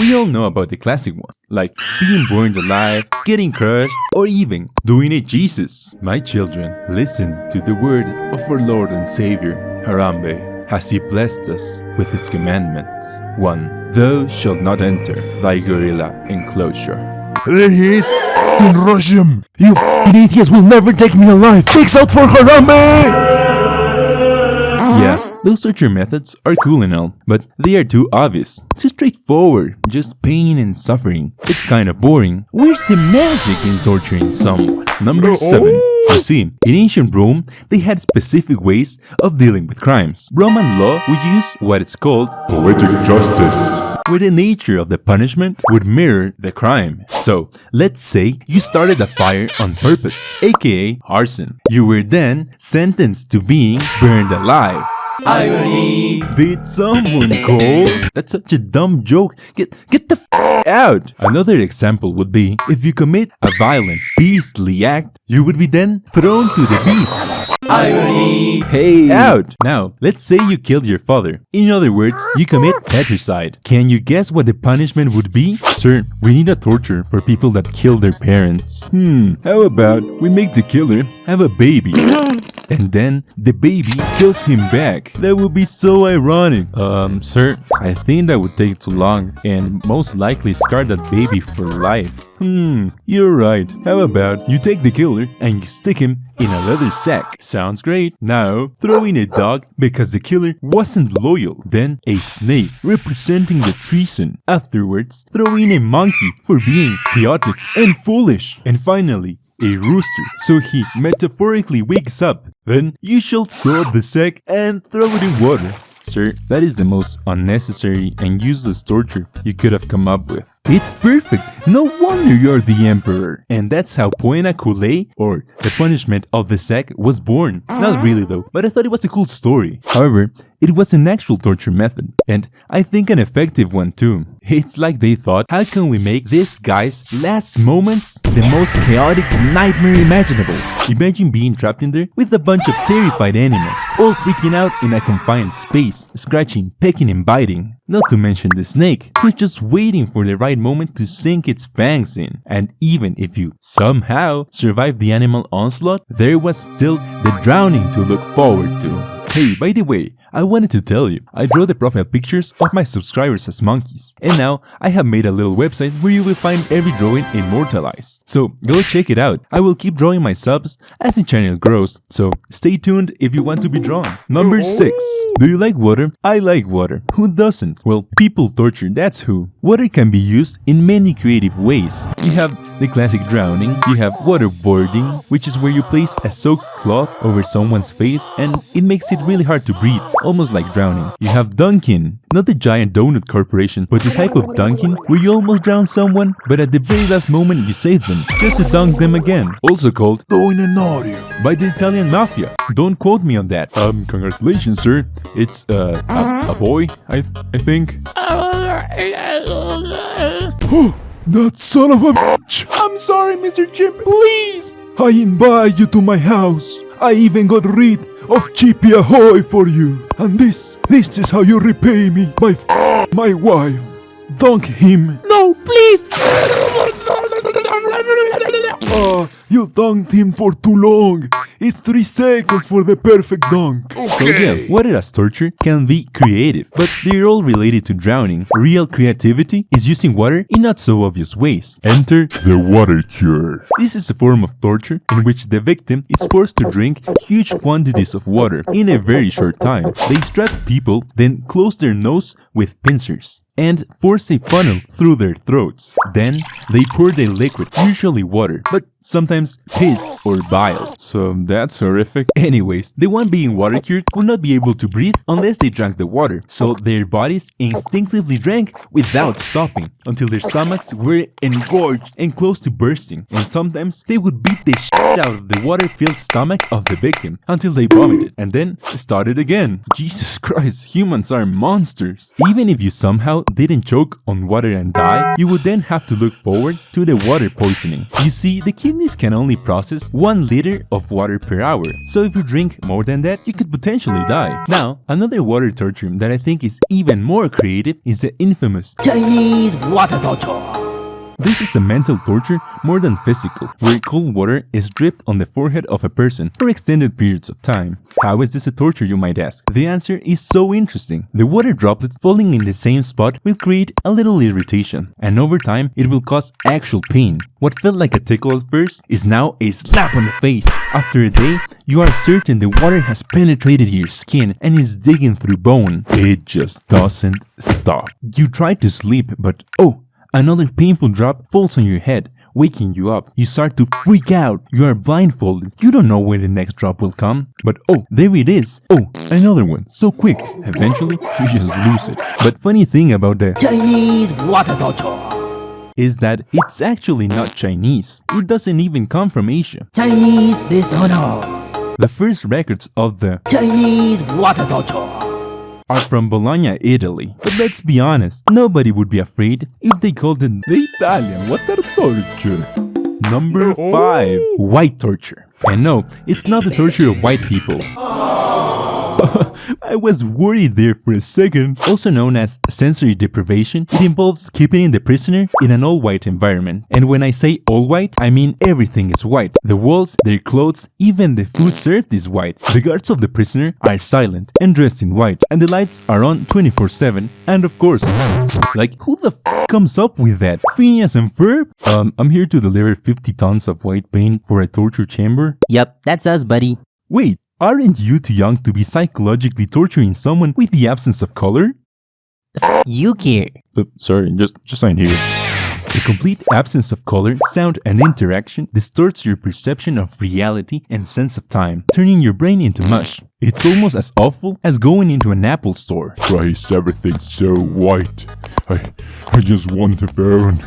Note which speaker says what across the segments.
Speaker 1: We all know about the classic one, like being burned alive, getting crushed, or even doing a Jesus. My children, listen to the word of our Lord and Savior, Harambe, as he blessed us with his commandments. 1. Thou shalt not enter thy gorilla enclosure.
Speaker 2: There he is! Don't rush him! You idiots will never take me alive! Pigs out for Harambe!
Speaker 1: Yeah, those torture methods are cool and all, but they are too obvious, too straightforward, just pain and suffering. It's kinda boring. Where's the magic in torturing someone? Number 7. You see, in ancient Rome, they had specific ways of dealing with crimes. Roman law would use what is called
Speaker 2: poetic justice,
Speaker 1: where the nature of the punishment would mirror the crime. So, let's say you started a fire on purpose, aka arson. You were then sentenced to being burned alive. Irony! Did someone call? That's such a dumb joke. Get the f out! Another example would be, if you commit a violent, beastly act, you would be then thrown to the beasts. Irony! Hey! Out! Now, let's say you killed your father. In other words, you commit patricide. Can you guess what the punishment would be? Sir, we need a torture for people that kill their parents. How about we make the killer have a baby? And then the baby kills him back. That would be so ironic. Sir, I think that would take too long and most likely scar that baby for life. You're right. How about you take the killer and you stick him in a leather sack? Sounds great. Now, throw in a dog because the killer wasn't loyal. Then a snake representing the treason. Afterwards, throw in a monkey for being chaotic and foolish. And finally, a rooster, so he metaphorically wakes up. Then you shall sew up the sack and throw it in water. Sir, that is the most unnecessary and useless torture you could have come up with. It's perfect! No wonder you're the emperor! And that's how Poena Cullei, or the punishment of the sack, was born. Not really though, but I thought it was a cool story. However, it was an actual torture method, and I think an effective one too. It's like they thought, how can we make this guy's last moments the most chaotic nightmare imaginable? Imagine being trapped in there with a bunch of terrified animals, all freaking out in a confined space, scratching, pecking and biting. Not to mention the snake, who's just waiting for the right moment to sink its fangs in. And even if you somehow survived the animal onslaught, there was still the drowning to look forward to. Hey, by the way, I wanted to tell you, I draw the profile pictures of my subscribers as monkeys, and now I have made a little website where you will find every drawing immortalized. So go check it out. I will keep drawing my subs as the channel grows, so stay tuned if you want to be drawn. Number 6. Do you like water? I like water. Who doesn't? Well, people torture, that's who. Water can be used in many creative ways. You have the classic drowning, you have waterboarding, which is where you place a soaked cloth over someone's face and it makes it really hard to breathe, almost like drowning. You have dunking, not the giant donut corporation, but the type of dunking where you almost drown someone, but at the very last moment you save them, just to dunk them again. Also called
Speaker 2: doing an audio
Speaker 1: by the Italian mafia. Don't quote me on that. Congratulations, sir. It's, a boy, I think.
Speaker 2: Oh, that son of a bitch!
Speaker 1: I'm sorry, Mr. Chimp, please!
Speaker 2: I invite you to my house. I even got rid of Chippy Ahoy for you. And this is how you repay me by my wife. Dunk him.
Speaker 1: No, please!
Speaker 2: You dunked him for too long. It's 3 seconds for the perfect dunk.
Speaker 1: So yeah, water as torture can be creative, but they're all related to drowning. Real creativity is using water in not so obvious ways. Enter
Speaker 2: the water cure.
Speaker 1: This is a form of torture in which the victim is forced to drink huge quantities of water in a very short time. They strap people, then close their nose with pincers and force a funnel through their throats. Then they pour the liquid, usually water, but sometimes piss or bile. So that's horrific. Anyways, the one being water cured will not be able to breathe unless they drank the water, so their bodies instinctively drank without stopping until their stomachs were engorged and close to bursting, and sometimes they would beat the shit out of the water-filled stomach of the victim until they vomited, and then started again. Jesus Christ, humans are monsters. Even if you somehow didn't choke on water and die, you would then have to look forward to the water poisoning. You see, the kidneys can only process 1 liter of water per hour, so if you drink more than that, you could potentially die. Now, another water torture that I think is even more creative is the infamous Chinese
Speaker 3: water torture.
Speaker 1: This is a mental torture more than physical, where cold water is dripped on the forehead of a person for extended periods of time. How is this a torture, you might ask? The answer is so interesting. The water droplets falling in the same spot will create a little irritation, and over time it will cause actual pain. What felt like a tickle at first is now a slap on the face. After a day, you are certain the water has penetrated your skin and is digging through bone. It just doesn't stop. You try to sleep, but oh, another painful drop falls on your head, waking you up. You start to freak out. You are blindfolded. You don't know where the next drop will come. But oh, there it is. Oh, another one. So quick. Eventually, you just lose it. But funny thing about the
Speaker 3: Chinese water torture.
Speaker 1: is that it's actually not Chinese. It doesn't even come from Asia.
Speaker 3: Chinese dishonor.
Speaker 1: The first records of the
Speaker 3: Chinese water torture.
Speaker 1: are from Bologna, Italy. But let's be honest, nobody would be afraid if they called it the Italian water torture. Number 5. White torture. And no, it's not the torture of white people. I was worried there for a second. Also known as sensory deprivation, it involves keeping the prisoner in an all-white environment. And when I say all-white, I mean everything is white. The walls, their clothes, even the food served is white. The guards of the prisoner are silent and dressed in white. And the lights are on 24/7. And of course, like, who the f comes up with that? Phineas and Ferb? I'm here to deliver 50 tons of white paint for a torture chamber.
Speaker 3: Yup, that's us, buddy.
Speaker 1: Wait, aren't you too young to be psychologically torturing someone with the absence of color?
Speaker 3: You care.
Speaker 1: Sorry, just sign here. The complete absence of color, sound, and interaction distorts your perception of reality and sense of time, turning your brain into mush. It's almost as awful as going into an Apple store.
Speaker 2: Why is everything so white? I just want a phone.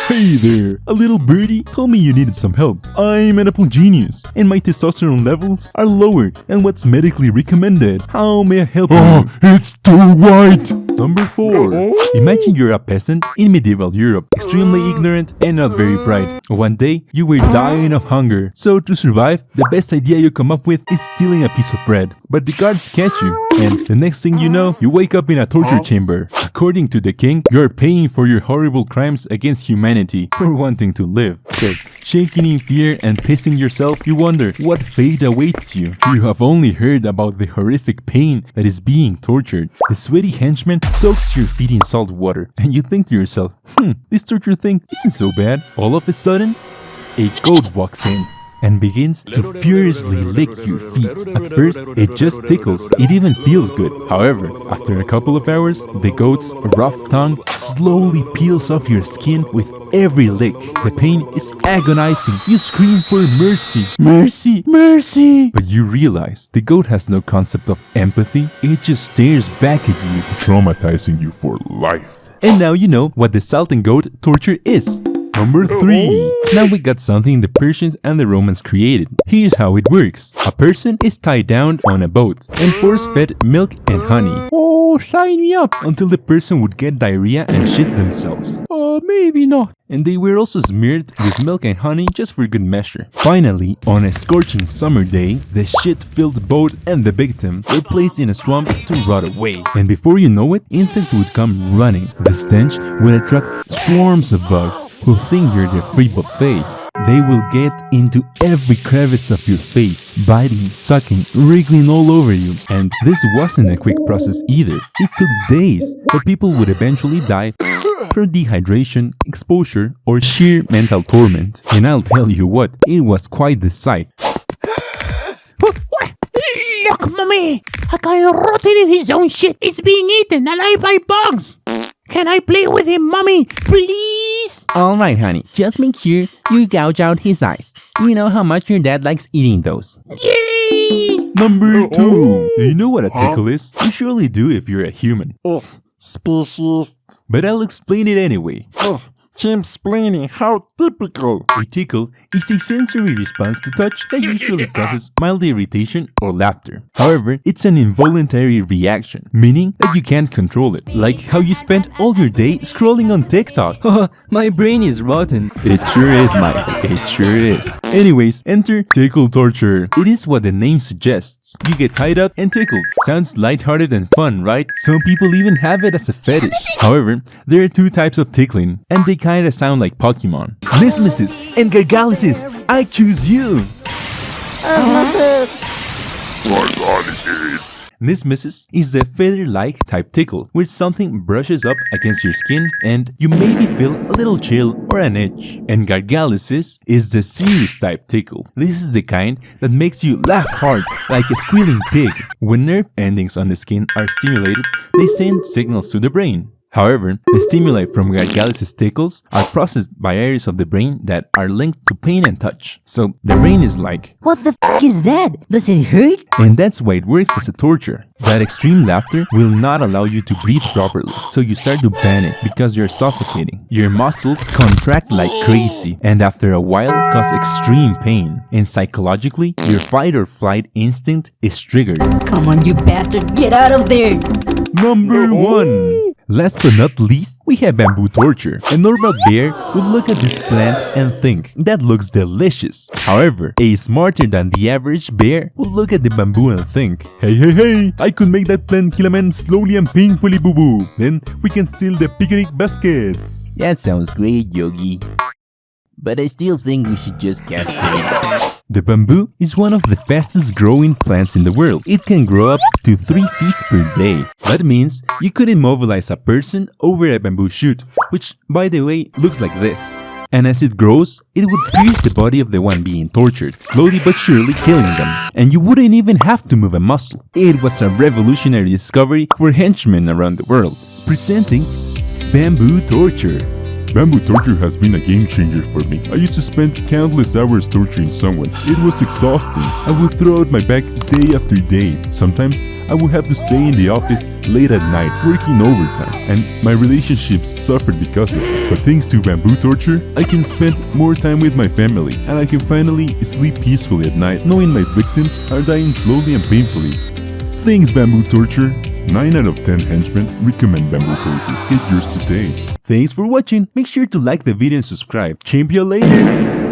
Speaker 1: Hey there, a little birdie told me you needed some help. I'm an Apple genius, and my testosterone levels are lower than what's medically recommended. How may I help
Speaker 2: Oh,
Speaker 1: you?
Speaker 2: it's too white!
Speaker 1: Number 4. Imagine you're a peasant in medieval Europe, extremely ignorant and not very bright. One day, you were dying of hunger, so to survive, the best idea you come up with is stealing a piece of bread. But the guards catch you, and the next thing you know, you wake up in a torture chamber. According to the king, you're paying for your horrible crimes against humanity for wanting to live. So, shaking in fear and pissing yourself, you wonder what fate awaits you. You have only heard about the horrific pain that is being tortured. The sweaty henchman soaks your feet in salt water, and you think to yourself, this torture thing isn't so bad. All of a sudden, a goat walks in and begins to furiously lick your feet. At first, it just tickles, it even feels good. However, after a couple of hours, the goat's rough tongue slowly peels off your skin with every lick. The pain is agonizing. You scream for mercy. Mercy, mercy! But you realize the goat has no concept of empathy. It just stares back at you,
Speaker 2: Traumatizing you for life.
Speaker 1: and now you know what the salt and goat torture is. Number 3. Now we got something the Persians and the Romans created. Here's how it works. A person is tied down on a boat and force-fed milk and honey. Oh, sign me up! Until the person would get diarrhea and shit themselves. Oh, maybe not. And they were also smeared with milk and honey just for good measure. Finally, on a scorching summer day, the shit-filled boat and the victim were placed in a swamp to rot away. And before you know it, insects would come running. The stench would attract swarms of bugs who think you're their free buffet. They will get into every crevice of your face, biting, sucking, wriggling all over you. And this wasn't a quick process either. It took days, but people would eventually die from dehydration, exposure, or sheer mental torment. And I'll tell you what, it was quite the sight.
Speaker 3: Look, mommy! A guy rotting in his own shit. It's being eaten alive by bugs. Can I play with him, mommy? Please? Alright, honey. Just make sure you gouge out his eyes. You know how much your dad likes eating those. Yay!
Speaker 1: Number 2. Do you know what a tickle is? You surely do if you're a human.
Speaker 3: Species.
Speaker 1: But I'll explain it anyway.
Speaker 2: Chimp-splaining, how typical!
Speaker 1: A tickle is a sensory response to touch that usually causes mild irritation or laughter. However, it's an involuntary reaction, meaning that you can't control it. Like how you spent all your day scrolling on TikTok.
Speaker 3: My brain is rotten.
Speaker 1: It sure is, Michael. It sure is. Anyways, enter Tickle Torture. It is what the name suggests. You get tied up and tickled. Sounds lighthearted and fun, right? Some people even have it as a fetish. However, there are two types of tickling, and they kinda sound like Pokemon. Mismises and Gargalises, I choose you! Mismises is the feather-like type tickle, where something brushes up against your skin and you maybe feel a little chill or an itch. And Gargalises is the serious type tickle. This is the kind that makes you laugh hard like a squealing pig. When nerve endings on the skin are stimulated, they send signals to the brain. However, the stimuli from Gargalises tickles are processed by areas of the brain that are linked to pain and touch. So the brain is like,
Speaker 4: What the f is that? Does it hurt?
Speaker 1: and that's why it works as a torture. That extreme laughter will not allow you to breathe properly, so you start to panic because you're suffocating. Your muscles contract like crazy and after a while cause extreme pain. And psychologically, your fight or flight instinct is triggered.
Speaker 4: Come on, you bastard, get out of there!
Speaker 1: Number 1. Last but not least, we have bamboo torture. A normal bear would look at this plant and think, that looks delicious. However, a smarter than the average bear would look at the bamboo and think, hey, I could make that plant kill a man slowly and painfully, boo-boo. Then we can steal the picnic baskets.
Speaker 3: That sounds great, Yogi. But I still think we should just castrate it.
Speaker 1: The bamboo is one of the fastest growing plants in the world. It can grow up to 3 feet per day. That means you could immobilize a person over a bamboo shoot, which, by the way, looks like this. And as it grows, it would pierce the body of the one being tortured, slowly but surely killing them. And you wouldn't even have to move a muscle. It was a revolutionary discovery for henchmen around the world. Presenting bamboo torture.
Speaker 2: Bamboo torture has been a game changer for me. I used to spend countless hours torturing someone. It was exhausting. I would throw out my back day after day. Sometimes I would have to stay in the office late at night working overtime, and my relationships suffered because of it. But thanks to bamboo torture, I can spend more time with my family, and I can finally sleep peacefully at night knowing my victims are dying slowly and painfully. Thanks, bamboo torture. 9 out of 10 henchmen recommend bamboo torture. Get yours today.
Speaker 1: Thanks for watching. Make sure to like the video and subscribe. Chimp you later.